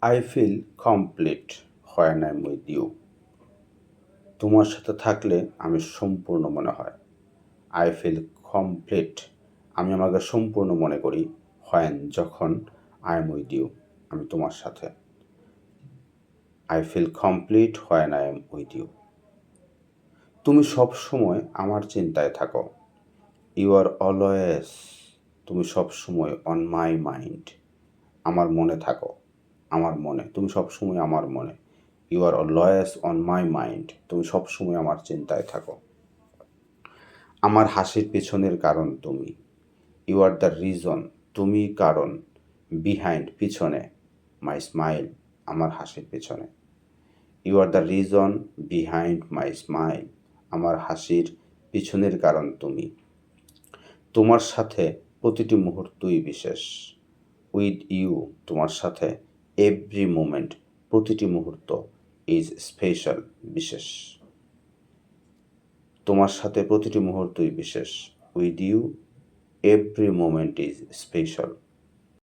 I feel complete when I am with you. তোমার সাথে থাকলে আমি সম্পূর্ণ মনে হয়। আই ফিল কমপ্লিট, আমি আমাকে সম্পূর্ণ মনে করি। হোয়েন, যখন আই এম উইথ ইউ, আমি তোমার সাথে। I feel complete when I am with you. তুমি সব সময় আমার চিন্তায় থাকো। ইউ আর অলওয়েজ, তুমি সব সময় অন মাই মাইন্ড, আমার মনে থাকো। আমার মনে, তুমি সবসময় আমার মনে। You are always on my mind, তুমি সবসময় আমার চিন্তায় থাকো। আমার হাসির পেছনের কারণ তুমি। ইউ আর দ্য রিজন, তুমি কারণ। বিহাইন্ড, পিছনে। মাই স্মাইল, আমার হাসির পেছনে। You are the reason behind my smile, আমার হাসির পিছনের কারণ তুমি। তোমার সাথে প্রতিটি মুহূর্তই বিশেষ। উইথ ইউ, তোমার সাথে এভরি মোমেন্ট, প্রতিটি মুহূর্ত ইজ স্পেশাল, বিশেষ। তোমার সাথে প্রতিটি মুহূর্তই বিশেষ। With you every moment is special.